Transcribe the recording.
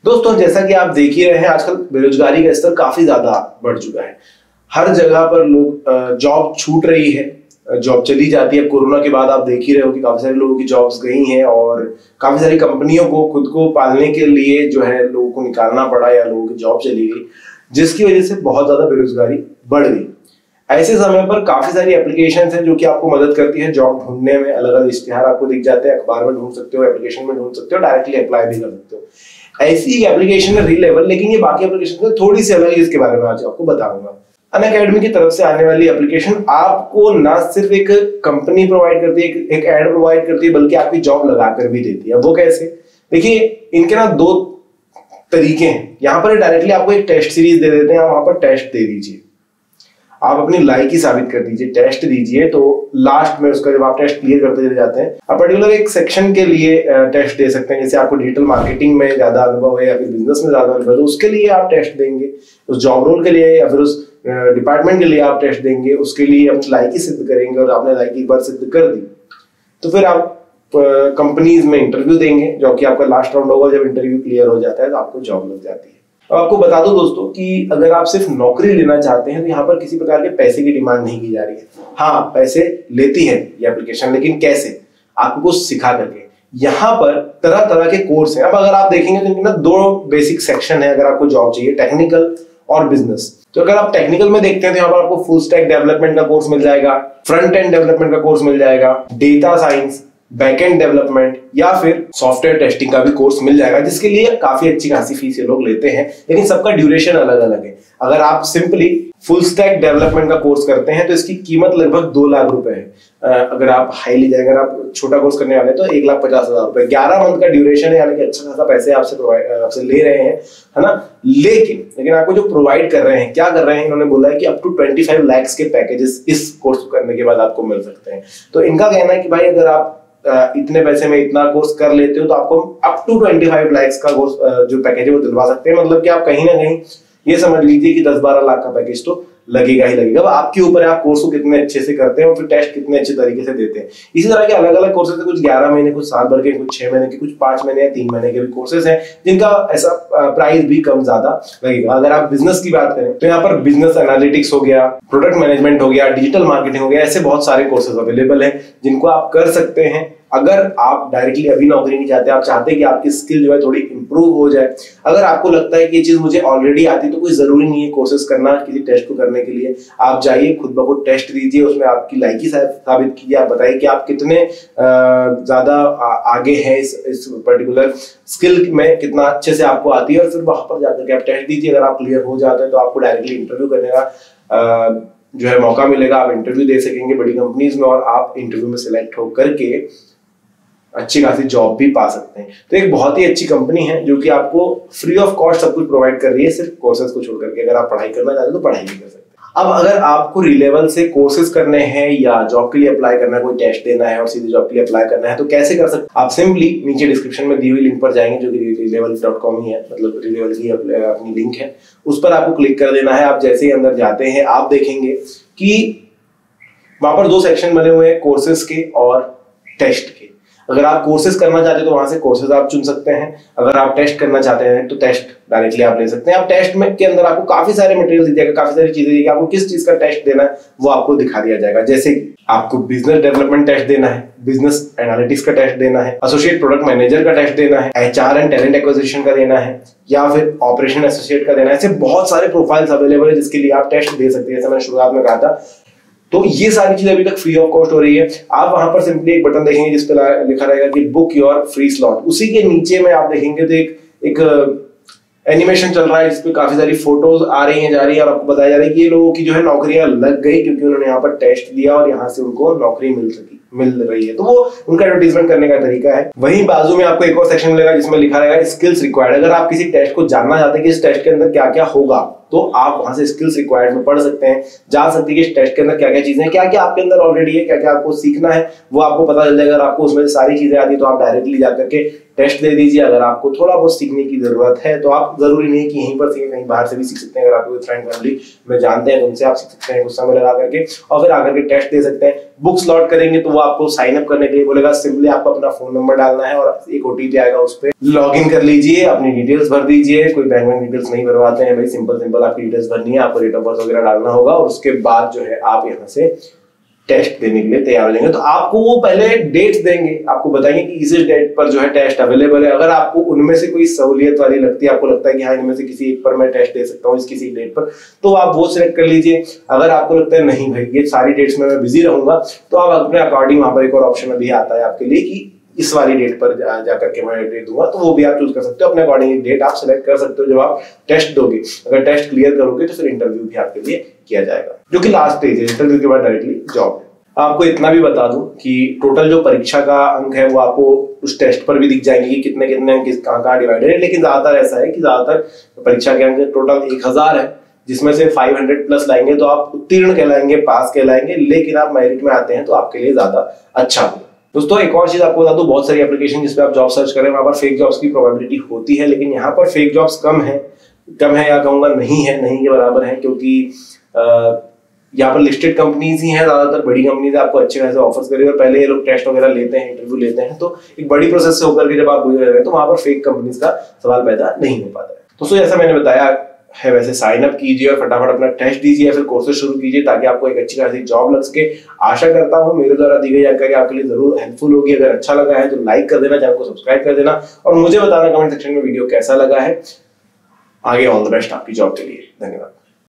दोस्तों जैसा कि आप देख ही रहे हैं, आजकल बेरोजगारी का स्तर काफी ज्यादा बढ़ चुका है। हर जगह पर लोग जॉब छूट रही है, जॉब चली जाती है। कोरोना के बाद आप देख ही रहे हो कि काफी सारे लोगों की जॉब्स गई हैं और काफी सारी कंपनियों को खुद को पालने के लिए जो है लोगों को निकालना पड़ा या लोगों की जॉब चली गई, जिसकी वजह से बहुत ज्यादा बेरोजगारी बढ़ गई। ऐसे समय पर काफी सारी एप्लीकेशंस हैं जो कि आपको मदद करती है जॉब ढूंढने में। अलग अलग इश्तिहार आपको दिख जाते हैं, अखबार में ढूंढ सकते हो, एप्लीकेशन में ढूंढ सकते हो, डायरेक्टली अप्लाई भी कर सकते हो। ऐसी एक एप्लीकेशन है रीलेवल, लेकिन ये बाकी एप्लीकेशन से थोड़ी सी अलग है, इसके बारे में आज आपको बताऊंगा। अनअकैडमी की तरफ से आने वाली एप्लीकेशन आपको ना सिर्फ एक कंपनी प्रोवाइड करती है, एक एड प्रोवाइड करती है, बल्कि आपकी जॉब लगाकर भी देती है। वो कैसे? देखिए, इनके ना दो तरीके हैं। यहाँ पर डायरेक्टली आपको एक टेस्ट सीरीज दे देते हैं, आप वहां पर टेस्ट दे दीजिए, आप अपनी लायकी साबित कर दीजिए, टेस्ट दीजिए। तो लास्ट में उसका जब आप टेस्ट क्लियर करते चले जाते हैं, आप पर्टिकुलर एक सेक्शन के लिए टेस्ट दे सकते हैं। जैसे आपको डिजिटल मार्केटिंग में ज्यादा अनुभव है या फिर बिजनेस में ज्यादा अनुभव है, तो उसके लिए आप टेस्ट देंगे। उस जॉब रोल के लिए या फिर उस डिपार्टमेंट के लिए आप टेस्ट देंगे। उसके लिए अपनी लायकी सिद्ध करेंगे और आपने लायकी एक बार सिद्ध कर दी तो फिर आप कंपनीज में इंटरव्यू देंगे, जो कि आपका लास्ट राउंड होगा। जब इंटरव्यू क्लियर हो जाता है तो आपको जॉब लग जाती है। अब आपको बता दूं दोस्तों कि अगर आप सिर्फ नौकरी लेना चाहते हैं तो यहाँ पर किसी प्रकार के पैसे की डिमांड नहीं की जा रही है। हाँ, पैसे लेती है ये एप्लीकेशन, लेकिन कैसे? आपको कुछ सिखा करके। यहाँ पर तरह तरह के कोर्स हैं। अब अगर आप देखेंगे तो इनके ना दो बेसिक सेक्शन है अगर आपको जॉब चाहिए, टेक्निकल और बिजनेस। तो अगर आप टेक्निकल में देखते हैं तो यहाँ पर आपको फुल स्टैक डेवलपमेंट का कोर्स मिल जाएगा, फ्रंट एंड डेवलपमेंट का कोर्स मिल जाएगा, डेटा साइंस, बैकएंड डेवलपमेंट या फिर सॉफ्टवेयर टेस्टिंग का भी कोर्स मिल जाएगा, जिसके लिए काफी अच्छी खासी फीस ये लोग लेते हैं। लेकिन सबका ड्यूरेशन अलग अलग है। अगर आप सिंपली फुल स्टैक डेवलपमेंट का कोर्स करते हैं तो इसकी कीमत लगभग 2 लाख रुपए है। अगर आप हाईली जाएंगे, अगर आप छोटा कोर्स करने वाले तो 1,50,000 रुपए। 11 मंथ का ड्यूरेशन है, यानी कि अच्छा खासा पैसे आपसे ले रहे हैं, है ना। लेकिन आपको जो प्रोवाइड कर रहे हैं, क्या कर रहे हैं, इन्होंने बोला है कि अप टू 25 लाख के पैकेजेस इस कोर्स करने के बाद आपको मिल सकते हैं। तो इनका कहना है कि भाई अगर आप इतने पैसे में इतना कोर्स कर लेते हो तो आपको अप टू 25 लाख का कोर्स जो पैकेज है वो दिलवा सकते हैं। मतलब कि आप कहीं ना कहीं ये समझ लीजिए कि 10-12 लाख का पैकेज तो लगेगा ही लगेगा। अब आपके ऊपर है, आप कोर्स को कितने अच्छे से करते हैं और फिर टेस्ट कितने अच्छे तरीके से देते हैं। इसी तरह के अलग अलग कोर्सेज है, कुछ 11 महीने, कुछ साल भर के, कुछ 6 महीने के, कुछ 5 महीने या 3 महीने के भी कोर्सेज हैं, जिनका ऐसा प्राइस भी कम ज्यादा लगेगा। अगर आप बिजनेस की बात करें तो यहाँ पर बिजनेस एनालिटिक्स हो गया, प्रोडक्ट मैनेजमेंट हो गया, डिजिटल मार्केटिंग हो गया, ऐसे बहुत सारे कोर्सेज अवेलेबल है जिनको आप कर सकते हैं। अगर आप डायरेक्टली अभी नौकरी नहीं चाहते, आप चाहते हैं कि आपकी स्किल जो है थोड़ी इंप्रूव हो जाए, अगर आपको लगता है कि ये चीज मुझे ऑलरेडी आती, तो कोई जरूरी नहीं है कोर्सेज करना किसी टेस्ट को करने के लिए। आप जाइए, खुद ब खुद टेस्ट दीजिए, उसमें आपकी लायकी साबित कीजिए। आप बताइए कि आप कितने ज्यादा आगे हैं इस पर्टिकुलर स्किल में, कितना अच्छे से आपको आती है, और फिर वहां पर जाकर के आप टेस्ट दीजिए। अगर आप क्लियर हो जाते हैं तो आपको डायरेक्टली इंटरव्यू करने का जो है मौका मिलेगा। आप इंटरव्यू दे सकेंगे बड़ी कंपनीज में और आप इंटरव्यू में सिलेक्ट होकर के अच्छी खासी जॉब भी पा सकते हैं। तो एक बहुत ही अच्छी कंपनी है जो कि आपको फ्री ऑफ कॉस्ट सब कुछ प्रोवाइड कर रही है, सिर्फ कोर्सेज को छोड़ करके। अगर आप पढ़ाई करना चाहते हैं तो पढ़ाई भी कर सकते हैं। अब अगर आपको रीलेवल से कोर्सेज करने हैं या जॉब के लिए अप्लाई करना है, कोई टेस्ट देना है और सीधे जॉब के लिए अप्लाई करना है, तो कैसे कर सकते हैं? आप सिंपली नीचे डिस्क्रिप्शन में दी हुई लिंक पर जाएंगे, जो कि relevel.com ही है, मतलब रीलेवल की अपनी लिंक है, उस पर आपको क्लिक कर देना है। आप जैसे ही अंदर जाते हैं आप देखेंगे कि वहां पर 2 सेक्शन बने हुए हैं, कोर्सेज के और टेस्ट के। अगर आप कोर्सेज करना चाहते हैं तो वहां से कोर्सेज आप चुन सकते हैं। अगर आप टेस्ट करना चाहते हैं तो टेस्ट डायरेक्टली आप ले सकते हैं। आप टेस्ट में के अंदर आपको काफी सारे मटेरियल दिख जाएगा, काफी सारी चीजें दिखेगी। आपको किस चीज का टेस्ट देना है वो आपको दिखा दिया जाएगा। जैसे आपको बिजनेस डेवलपमेंट टेस्ट देना है, बिजनेस एनालिटिक्स का टेस्ट देना है, एसोसिएट प्रोडक्ट मैनेजर का टेस्ट देना है, एचआर एंड टैलेंट एक्विजिशन का देना है, या फिर ऑपरेशन एसोसिएट का देना है। ऐसे बहुत सारे प्रोफाइल्स अवेलेबल है जिसके लिए आप टेस्ट दे सकते हैं। जैसे मैंने शुरुआत में कहा था, तो ये सारी चीजें अभी तक फ्री ऑफ कॉस्ट हो रही है। आप वहां पर सिंपली एक बटन देखेंगे जिस पे लिखा रहेगा कि बुक योर फ्री स्लॉट। उसी के नीचे में आप देखेंगे तो एक एनिमेशन चल रहा है जिसपे काफी सारी फोटोज आ रही हैं, जा रही है, और आपको बताया जा रहा है कि ये लोगों की जो है नौकरियां लग गई क्योंकि उन्होंने यहाँ पर टेस्ट दिया और यहाँ से उनको नौकरी मिल रही है। तो वो उनका एडवर्टाइजमेंट करने का तरीका है। वहीं बाजू में आपको एक और सेक्शन मिलेगा जिसमें लिखा रहेगा स्किल्स रिक्वायर्ड। अगर आप किसी टेस्ट को जानना चाहते हैं कि इस टेस्ट के अंदर क्या क्या होगा, तो आप वहां से स्किल्स रिक्वायर्ड में पढ़ सकते हैं, जान सकते हैं कि इस टेस्ट के अंदर क्या क्या चीजें हैं, क्या क्या आपके अंदर ऑलरेडी है, क्या क्या आपको सीखना है, वो आपको पता चल जाएगा। अगर आपको उसमें से सारी चीजें आती है तो आप डायरेक्टली जाकर के टेस्ट दे दीजिए। अगर आपको थोड़ा बहुत सीखने की जरूरत है तो आप जरूरी नहीं कि यहीं पर सीखें, कहीं बाहर से भी सीख सकते हैं। अगर आपको फ्रेंड फैमिली में जानते हैं तो उनसे आप सीख सकते हैं कुछ समय लगा करके, और फिर आकर के टेस्ट दे सकते हैं। बुक स्लॉट करेंगे तो वो आपको साइन अप करने के लिए बोलेगा। सिंपली आपको अपना फोन नंबर डालना है और एक ओटीपी आएगा, उस पर लॉग इन कर लीजिए, अपनी डिटेल्स भर दीजिए। कोई बैंक डिटेल्स नहीं भरवाते हैं भाई, सिंपल आपकी डिटेल्स भरनी है, आपको डेट ऑफ बर्थ वगैरह डालना होगा और उसके बाद जो है आप यहाँ से टेस्ट देने के लिए तैयार हो जाएंगे। तो आपको वो पहले डेट्स देंगे, आपको बताएंगे कि इस डेट पर जो है टेस्ट अवेलेबल है। अगर आपको उनमें से कोई सहूलियत वाली लगती है, आपको लगता है कि हाँ इनमें से किसी एक पर मैं टेस्ट दे सकता हूँ इस किसी डेट पर, तो आप वो सिलेक्ट कर लीजिए। अगर आपको लगता है नहीं भाई ये सारी डेट्स में मैं बिजी रहूंगा, तो आप अपने अकॉर्डिंग, वहां पर एक और ऑप्शन अभी आता है आपके लिए कि इस वाली डेट पर जाकर के मैं डेट दूंगा, तो वो भी आप चूज कर सकते हो। अपने अकॉर्डिंग डेट आप सिलेक्ट कर सकते हो जब आप टेस्ट दोगे। अगर टेस्ट क्लियर करोगे तो फिर इंटरव्यू भी आपके लिए किया जाएगा, जो कि लास्ट स्टेज है। इंटरव्यू के बाद डायरेक्टली जॉब है। आपको इतना भी बता दूं कि टोटल जो परीक्षा का अंक है वो आपको उस टेस्ट पर भी दिख जाएंगे कि कितने अंक कहाँ डिवाइडेड है। लेकिन ज्यादातर ऐसा है कि ज्यादातर परीक्षा के अंक टोटल 1000 है, जिसमें से 500 प्लस लाएंगे तो आप उत्तीर्ण कहलाएंगे, पास कहलाएंगे। लेकिन आप मेरिट में आते हैं तो आपके लिए ज्यादा अच्छा होगा। दोस्तों एक और चीज आपको बता दूं, बहुत सारी एप्लीकेशन जिसपे आप जॉब सर्च करें वहां पर फेक जॉब्स की प्रोबेबिलिटी होती है, लेकिन यहाँ पर फेक जॉब्स कम है या कहूंगा नहीं के बराबर है, क्योंकि यहाँ पर लिस्टेड कंपनीज ही हैं, ज्यादातर बड़ी कंपनीज आपको अच्छे खासे ऑफर्स करेंगे और पहले ये लोग टेस्ट वगैरह लेते हैं, इंटरव्यू लेते हैं। तो एक बड़ी प्रोसेस से होकर के जब आप गुजर रहे हैं तो वहां पर फेक कंपनीज का सवाल पैदा नहीं हो पाता है। दोस्तों जैसा मैंने बताया है वैसे साइन अप कीजिए और फटाफट अपना टेस्ट दीजिए, फिर कोर्सेज शुरू कीजिए ताकि आपको एक अच्छी खासी जॉब लग सके। आशा करता हूँ मेरे द्वारा दी गई जानकारी आपके लिए जरूर हेल्पफुल होगी। अगर अच्छा लगा है तो लाइक कर देना, चैनल को सब्सक्राइब कर देना और मुझे बताना कमेंट सेक्शन में वीडियो कैसा लगा है। आगे ऑल द बेस्ट आपकी जॉब के लिए। धन्यवाद।